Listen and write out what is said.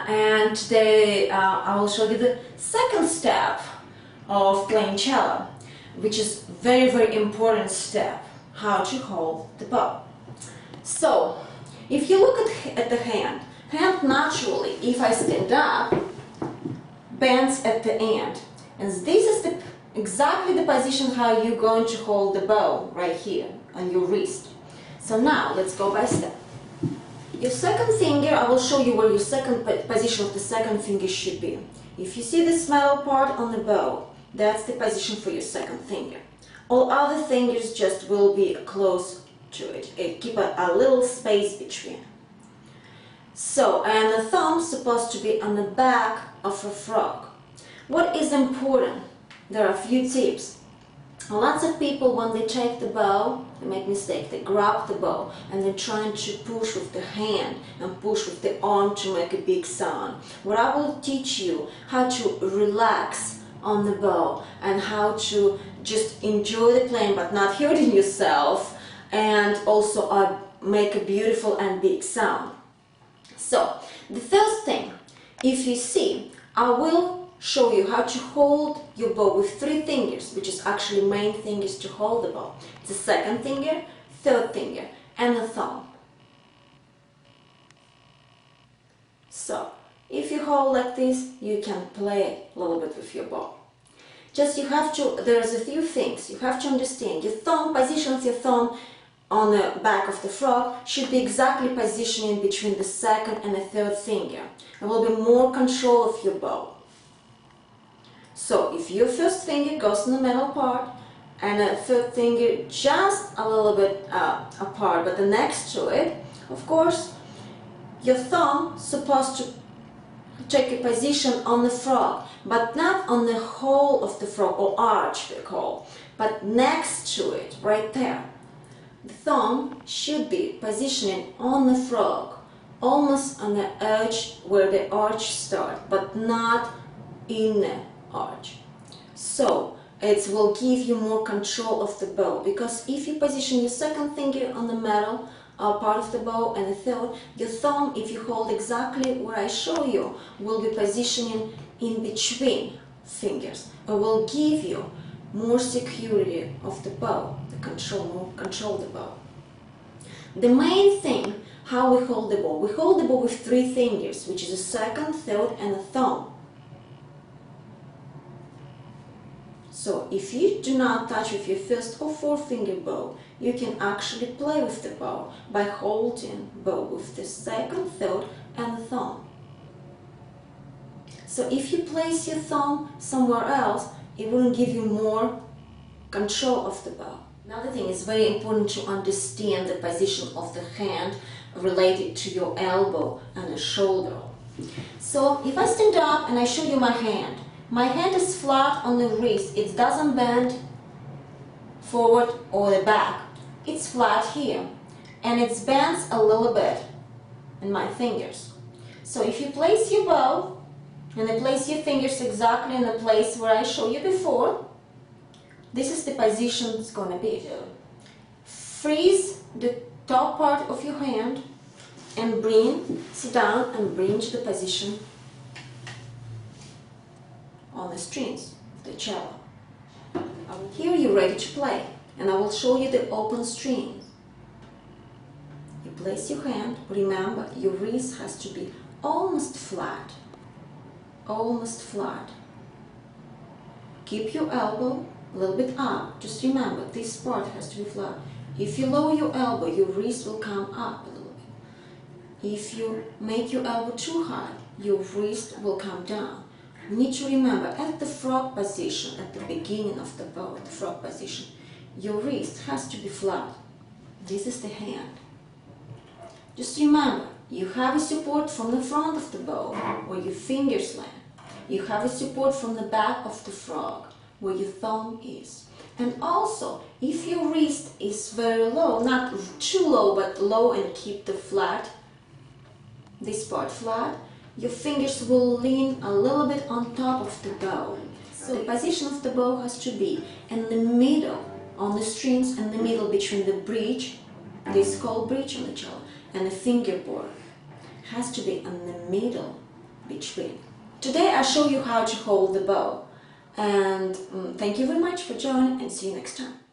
And today I will show you the second step of playing cello, which is very important step, how to hold the bow. So if you look at the hand naturally, if I stand up, bends at the end, and this is exactly the position how you're going to hold the bow right here on your wrist. So now let's go by step. Your second finger, I will show you where your second position of the second finger should be. If you see this metal part on the bow, that's the position for your second finger. All other fingers just will be close to it. Keep a little space between. So, and the thumb's supposed to be on the back of a frog. What is important? There are a few tips. Lots of people, when they take the bow, they make mistake. They grab the bow and they're trying to push with the hand and push with the arm to make a big sound. What I will teach you how to relax on the bow and how to just enjoy the playing but not hurting yourself, and also make a beautiful and big sound. So the first thing, if you see, I will show you how to hold your bow with 3 fingers, which is actually main fingers to hold the bow. It's the second finger, third finger, and the thumb. So if you hold like this, you can play a little bit with your bow. Just you have to, there's a few things you have to understand. Your thumb, position of your thumb on the back of the frog should be exactly positioning between the second and the third finger. There will be more control of your bow. So if your first finger goes in the middle part and the third finger just a little bit apart, but the next to it, of course, your thumb supposed to take a position on the frog, but not on the hole of the frog or arch we call, but next to it, right there. The thumb should be positioning on the frog, almost on the edge where the arch starts, but not in the arch. So it will give you more control of the bow, because if you position your second finger on the metal part of the bow and the third, your thumb, if you hold exactly where I show you, will be positioning in between fingers. It will give you more security of the bow, more control the bow. The main thing, how we hold the bow. We hold the bow with 3 fingers, which is the second, third, and the thumb. So if you do not touch with your first or fourth finger bow, you can actually play with the bow by holding bow with the second, third, and the thumb. So if you place your thumb somewhere else, it wouldn't give you more control of the bow. Another thing is very important to understand the position of the hand related to your elbow and the shoulder. So if I stand up and I show you my hand is flat on the wrist. It doesn't bend forward or the back. It's flat here, and it bends a little bit in my fingers. So if you place your bow and then place your fingers exactly in the place where I showed you before, this is the position it's going to be. Freeze the top part of your hand and sit down and bring to the position on the strings of the cello. Here you're ready to play, and I will show you the open strings. You place your hand, remember your wrist has to be almost flat, Keep your elbow a little bit up, just remember this part has to be flat. If you lower your elbow, your wrist will come up a little bit. If you make your elbow too high, your wrist will come down. You need to remember, at the frog position, at the beginning of the bow, the frog position, your wrist has to be flat. This is the hand. Just remember, you have a support from the front of the bow, where your fingers land. You have a support from the back of the frog, where your thumb is. And also, if your wrist is very low, not too low, but low, and keep the flat, this part flat, your fingers will lean a little bit on top of the bow. So the position of the bow has to be in the middle, on the strings, in the middle between the bridge, this is called bridge on the cello, and the fingerboard. Has to be in the middle between. Today I show you how to hold the bow. And thank you very much for joining, and see you next time.